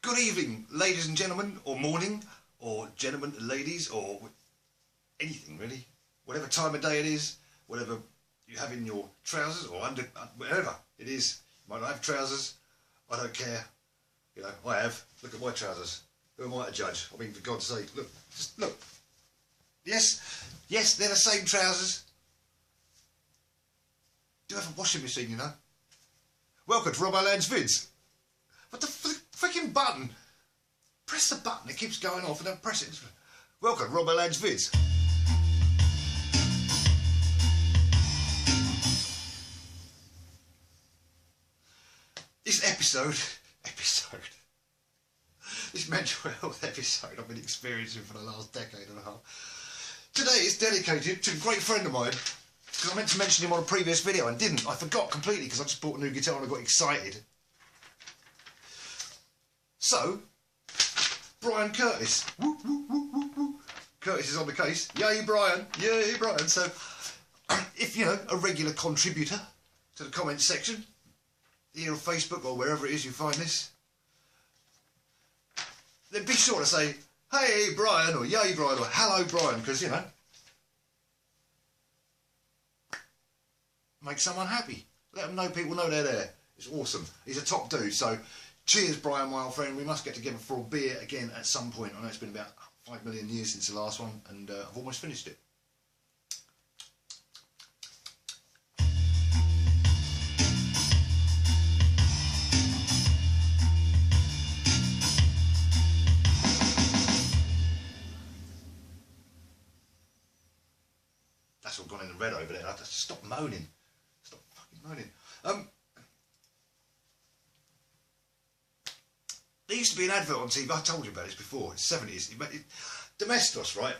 Good evening, ladies and gentlemen, or morning, or gentlemen and ladies, or anything really. Whatever time of day it is, whatever you have in your trousers, or under, whatever it is. You might not have trousers, I don't care. You know, I have. Look at my trousers. Who am I to judge? I mean, for God's sake, look, just look. Yes, they're the same trousers. Do have a washing machine, you know. Welcome to Robbo Land's Vids. What the freaking button? Press the button, it keeps going off and don't press it. Welcome to Robbo Land's Vids. This this mental health episode I've been experiencing for the last decade and a half. Today is dedicated to a great friend of mine, because I meant to mention him on a previous video and didn't. I forgot completely because I just bought a new guitar and I got excited. So, Brian Curtis. Woo, woo, woo, woo, woo. Curtis is on the case. Yay, Brian. Yay, Brian. So, if you're a regular contributor to the comments section, here on Facebook or wherever it is you find this, then be sure to say, hey, Brian, or yay, Brian, or hello, Brian, because, you know, make someone happy. Let them know people know they're there. It's awesome. He's a top dude. So, cheers, Brian, my old friend. We must get together for a beer again at some point. I know it's been about 5 million years since the last one, and I've almost finished it. That's all gone in the red over there. I have to stop moaning. Stop fucking moaning. There used to be an advert on TV, I told you about this before, it's 70s. Domestos, right?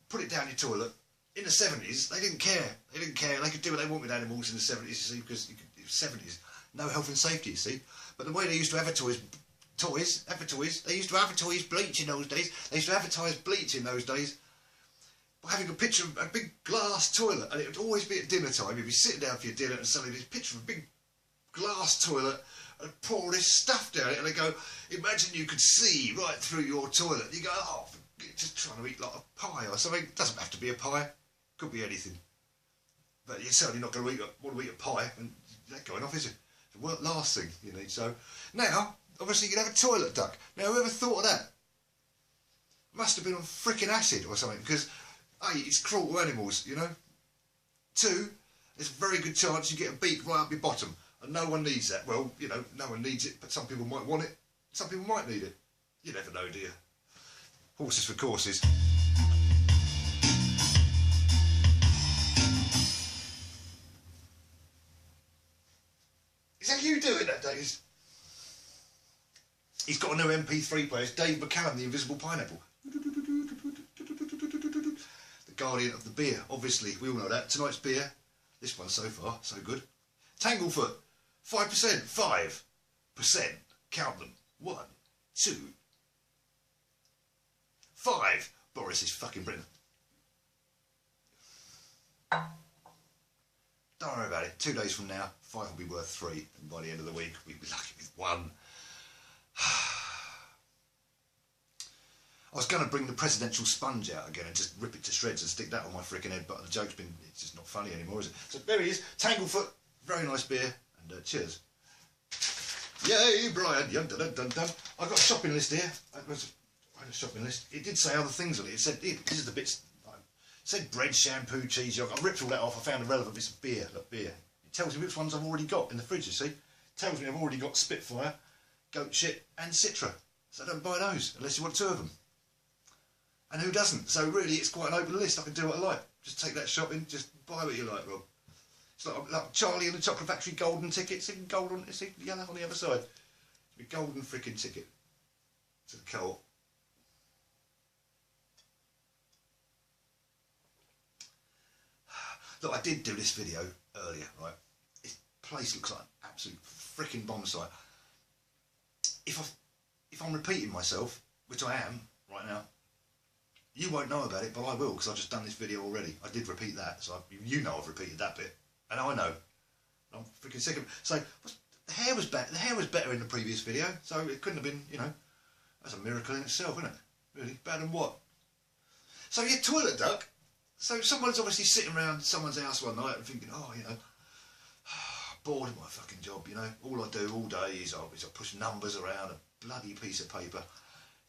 Put it down your toilet. In the 70s, they didn't care. They didn't care. They could do what they want with animals in the 70s, you see, because it was 70s. No health and safety, you see. But the way they used to advertise they used to advertise bleach in those days. They used to advertise bleach in those days by having a picture of a big glass toilet, and it would always be at dinner time. You'd be sitting down for your dinner and suddenly this picture of a big glass toilet and pour all this stuff down it, and they go, imagine you could see right through your toilet. You go, oh, just trying to eat like a pie or something. It doesn't have to be a pie, could be anything. But you're certainly not going to want to eat a pie, and that going off, is it? It's the last thing you need. So now, obviously, you can have a toilet duck. Now, whoever thought of that? Must have been on frickin' acid or something, because A, it's cruel to animals, you know. 2, there's a very good chance you get a beak right up your bottom. And no one needs that. Well, you know, no one needs it, but some people might want it. Some people might need it. You never know, do you? Horses for courses. Is that you doing that, Dave? He's got a new MP3 player. It's Dave McCallum, the Invisible Pineapple. The guardian of the beer. Obviously, we all know that. Tonight's beer. This one so far, so good. Tanglefoot. 5%, 5%, count them, 1, 2, 5, Boris is fucking Britain. Don't worry about it, 2 days from now, 5 will be worth 3, and by the end of the week, we'll be lucky with 1. I was going to bring the presidential sponge out again and just rip it to shreds and stick that on my freaking head, but the joke's been, it's just not funny anymore, is it? So there he is, Tanglefoot, very nice beer. And cheers. Yay, Brian. Dun, dun, dun, dun. I've got a shopping list here. I had a shopping list. It did say other things on it. It said, this is the bits. It said bread, shampoo, cheese, yogurt. I ripped all that off. I found a relevant bits of beer. Look, beer. It tells me which ones I've already got in the fridge, you see. It tells me I've already got Spitfire, Goat Shit, and Citra. So I don't buy those unless you want 2 of them. And who doesn't? So really, it's quite an open list. I can do what I like. Just take that shopping. Just buy what you like, Rob. It's like Charlie and the Chocolate Factory golden tickets. It's gold on, it's yellow on the other side. It's a golden freaking ticket to the co-op. Look, I did do this video earlier, right? This place looks like an absolute freaking bomb site. If I'm repeating myself, which I am right now, you won't know about it, but I will, because I've just done this video already. I did repeat that, so you know I've repeated that bit. And I know. I'm freaking sick of it. So, the hair was better. The hair was better in the previous video, so it couldn't have been, you know, That's a miracle in itself, isn't it? Really, better than what? So your toilet duck. So someone's obviously sitting around someone's house one night and thinking, oh, you know, bored of my fucking job, you know. All I do all day is I push numbers around a bloody piece of paper,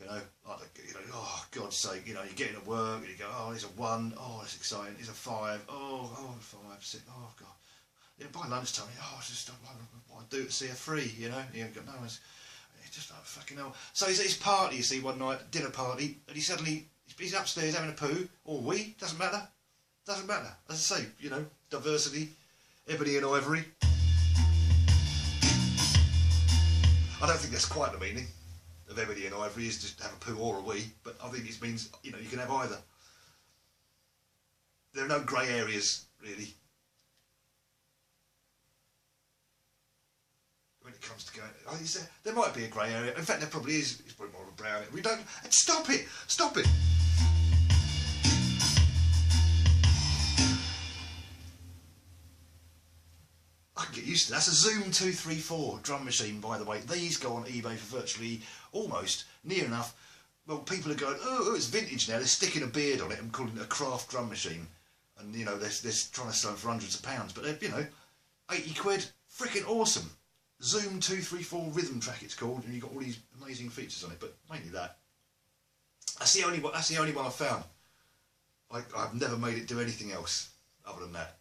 you know. Like, you know, oh God's sake, you know, you get into work and you go, oh, there's a 1, oh, that's exciting. There's a 5, oh, 5, 6, oh God. You know, by lunchtime, oh, it's just what I do to see a 3, you know. You haven't got no one's. It's just like fucking hell. So he's at his party, you see, one night, dinner party, and he's upstairs having a poo, or doesn't matter. Doesn't matter. As I say, you know, diversity, ebony and ivory. I don't think that's quite the meaning of ebony and ivory, is just have a poo or a wee, but I think it means, you know, you can have either. There are no grey areas, really, when it comes to going. Oh, there might be a grey area. In fact, there probably is. It's probably more of a brown. We don't. Stop it! Stop it! I can get used to that. That's a Zoom 234 drum machine, by the way. These go on eBay for virtually almost near enough. Well, people are going, oh, it's vintage now. They're sticking a beard on it and calling it a craft drum machine, and you know they're trying to sell them for hundreds of pounds. But they're, you know, 80 quid, freaking awesome. Zoom 234 rhythm track it's called, and you've got all these amazing features on it. But mainly that. That's the only one I've found. I've never made it do anything else other than that.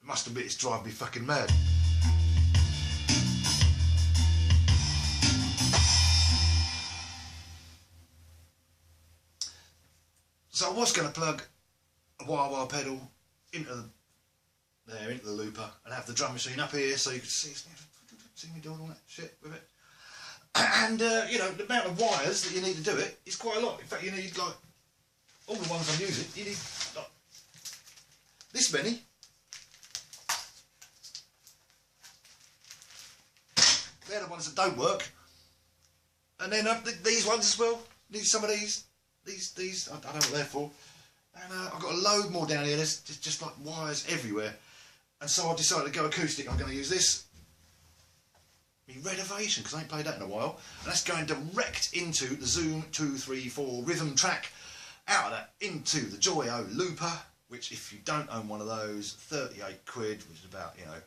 I must admit, it's driving me fucking mad. So I was going to plug a wah-wah pedal into the looper and have the drum machine up here so you could see me doing all that shit with it. And you know, the amount of wires that you need to do it is quite a lot. In fact, you need like all the ones I'm using. You need like this many. They're the ones that don't work, and then these ones as well. Need some of these. These. I don't know what they're for. And I've got a load more down here. There's just like wires everywhere. And so I decided to go acoustic. I'm going to use this. My Renovation, because I ain't played that in a while. And that's going direct into the Zoom 234 rhythm track. Out of that into the Yayyy looper, which if you don't own one of those, 38 quid, which is about, you know,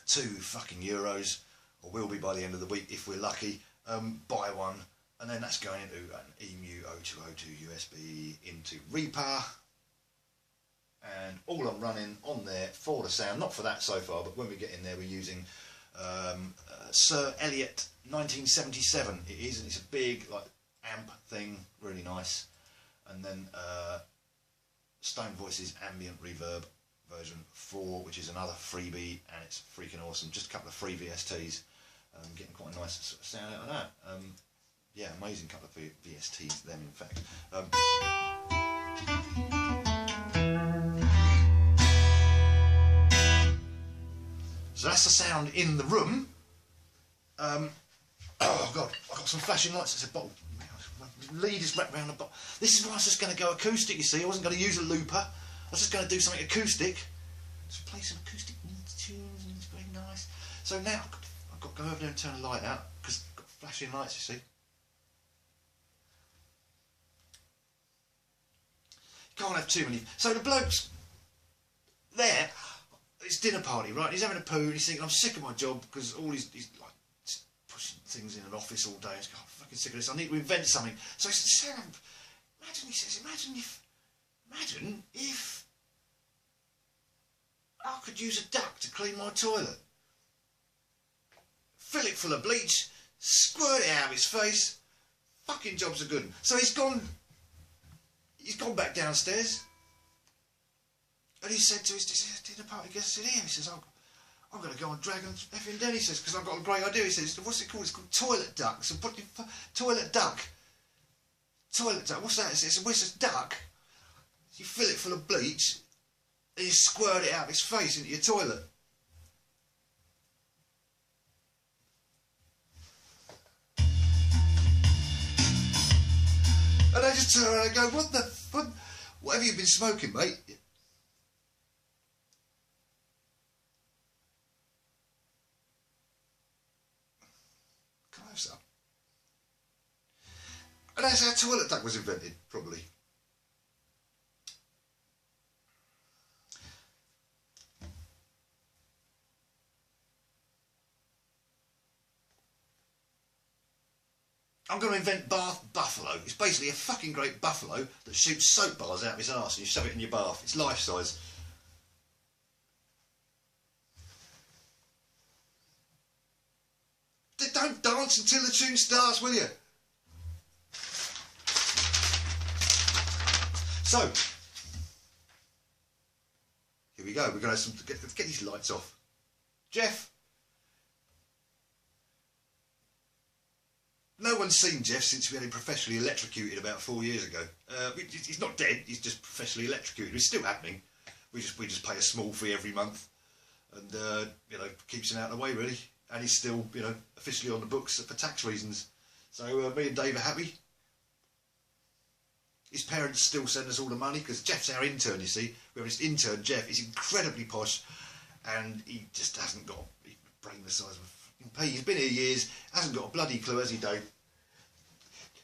€2 fucking, or will be by the end of the week if we're lucky. Buy one, and then that's going into an EMU 0202 USB into Reaper, and all I'm running on there for the sound, not for that so far, but when we get in there we're using Sir Elliott 1977 it is, and it's a big like amp thing, really nice. And then Stone Voices Ambient Reverb version 4, which is another freebie, and it's freaking awesome. Just a couple of free VSTs, getting quite a nice sort of sound out of that. Yeah, amazing couple of VSTs them, in fact. So that's the sound in the room. Oh God, I've got some flashing lights. It's a bottle. The lead is wrapped around the bottle. This is why I was just going to go acoustic, you see. I wasn't going to use a looper. I was just going to do something acoustic. Just play some acoustic tunes, and it's very nice. So now I've got to go over there and turn the light out, because I've got flashing lights, you see. You can't have too many. So the bloke's there, it's dinner party, right? He's having a poo and he's thinking, I'm sick of my job, because all he's like pushing things in an office all day. He's going, I'm fucking sick of this, I need to invent something. So he says, imagine if I could use a duck to clean my toilet. Fill it full of bleach, squirt it out of his face. Fucking job's a good one. So he's gone back downstairs, and he said to his dinner party guest, he says, I'm going to go on Dragon effing Den, he says, because I've got a great idea. He says, what's it called? It's called toilet duck. So put your toilet duck. Toilet duck, what's that? He says, it's a duck. You fill it full of bleach, and you squirt it out of his face into your toilet. And I just turn around and go, what have you been smoking, mate? Can I have some? And that's how toilet duct was invented, probably. I'm going to invent bath buffalo. It's basically a fucking great buffalo that shoots soap bars out of his arse and you shove it in your bath. It's life size. Don't dance until the tune starts, will you? So, here we go. We're going to get these lights off. Jeff. No one's seen Jeff since we had him professionally electrocuted about 4 years ago. He's not dead. He's just professionally electrocuted. It's still happening. We just pay a small fee every month, and you know, keeps him out of the way really. And he's still, you know, officially on the books for tax reasons. So me and Dave are happy. His parents still send us all the money because Jeff's our intern. You see, we have this intern Jeff. He's incredibly posh, and he just hasn't got a brain the size of a fucking pea. He's been here years, hasn't got a bloody clue, has he, Dave?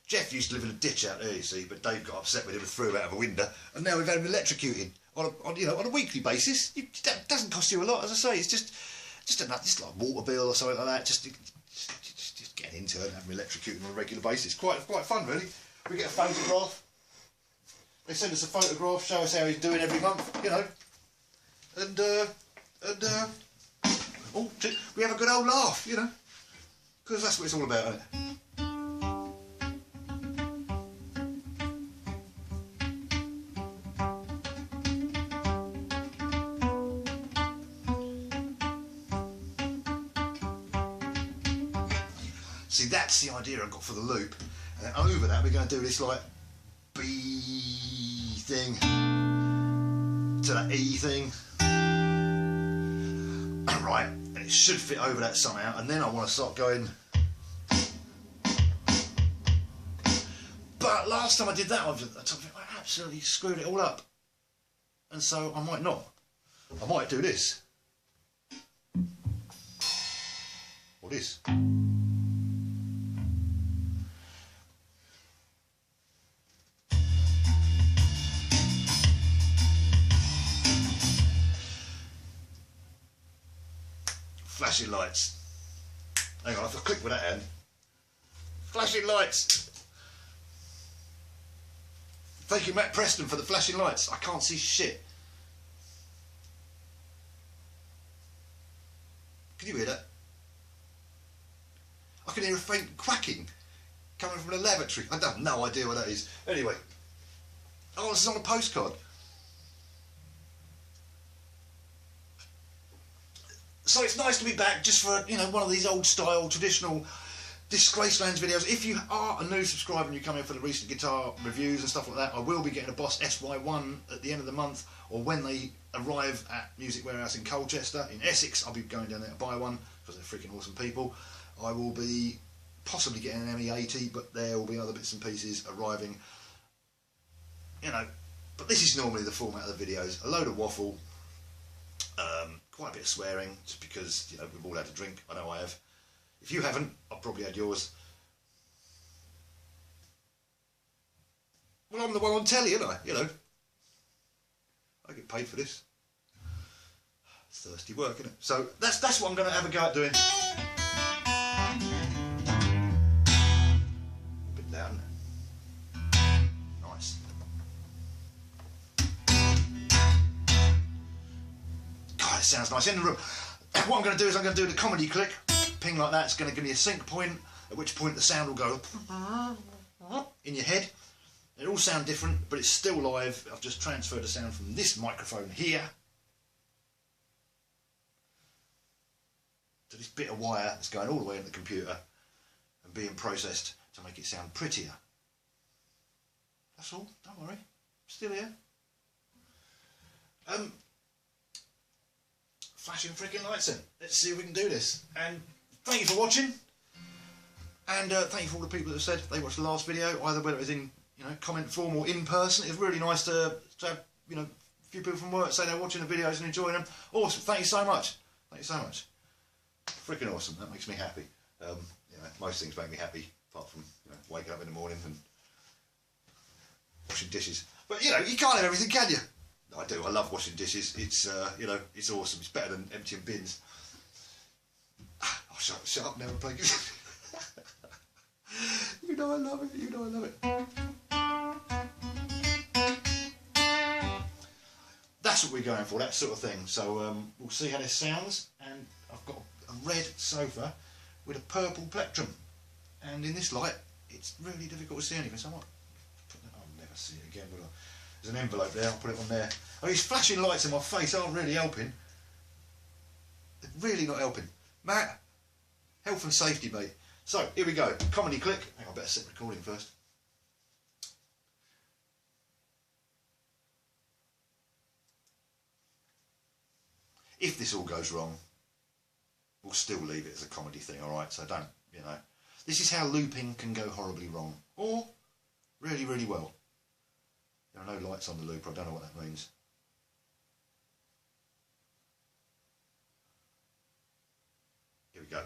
Jeff used to live in a ditch out there, you see, but Dave got upset with him and threw him out of a window, and now we've had him electrocuted on a weekly basis. It doesn't cost you a lot, as I say. It's just enough, just like water bill or something like that. Just get an intern and have him electrocuted on a regular basis. Quite fun, really. We get a photograph. They send us a photograph, show us how he's doing every month, you know, and we have a good old laugh, you know, because that's what it's all about, isn't it? See, that's the idea I got for the loop, and over that we're going to do this like B thing to that E thing, right, and it should fit over that somehow, and then I want to start going, but last time I did that I absolutely screwed it all up, and so I might not. I might do this or this. Flashing lights. Hang on, I have to click with that hand. Flashing lights. Thank you, Matt Preston, for the flashing lights. I can't see shit. Can you hear that? I can hear a faint quacking coming from the lavatory. I have no idea what that is. Anyway. Oh, this is on a postcard. So it's nice to be back just for, you know, one of these old style, traditional Disgracelands videos. If you are a new subscriber and you come in for the recent guitar reviews and stuff like that, I will be getting a Boss SY1 at the end of the month, or when they arrive at Music Warehouse in Colchester, in Essex. I'll be going down there to buy one, because they're freaking awesome people. I will be possibly getting an ME80, but there will be other bits and pieces arriving, you know. But this is normally the format of the videos. A load of waffle, quite a bit of swearing, just because, you know, we've all had a drink. I know I have. If you haven't, I've probably had yours. Well, I'm the one on telly, aren't I? You know. I get paid for this. It's thirsty work, isn't it? So that's what I'm going to have a go at doing. A bit loud, isn't it? Nice. God, it sounds nice in the room. What I'm going to do is I'm going to do the comedy click. Ping like that. It's going to give me a sync point, at which point the sound will go in your head. It'll all sound different, but it's still live. I've just transferred the sound from this microphone here to this bit of wire that's going all the way in the computer and being processed to make it sound prettier. That's all. Don't worry. I'm still here. Flashing freaking lights in. Let's see if we can do this. And thank you for watching. And thank you for all the people that said they watched the last video, either whether it was in, you know, comment form or in person. It's really nice to have, you know, a few people from work say they're watching the videos and enjoying them. Awesome. Thank you so much. Thank you so much. Freaking awesome. That makes me happy. You know, most things make me happy, apart from, you know, waking up in the morning and washing dishes. But you know, you can't have everything, can you? I do. I love washing dishes. It's you know, it's awesome. It's better than emptying bins. Oh, shut up now and play. You know I love it. You know I love it. That's what we're going for. That sort of thing. So we'll see how this sounds. And I've got a red sofa with a purple plectrum. And in this light, it's really difficult to see anything. So I might put that. I'll never see it again, will I? There's an envelope there. I'll put it on there. Oh, these flashing lights in my face aren't really helping. They're really not helping. Matt, health and safety, mate. So here we go. Comedy click. Hang on, I better set recording first. If this all goes wrong, we'll still leave it as a comedy thing, alright? So don't, you know. This is how looping can go horribly wrong. Or really, really well. There are no lights on the looper, I don't know what that means. Here we go.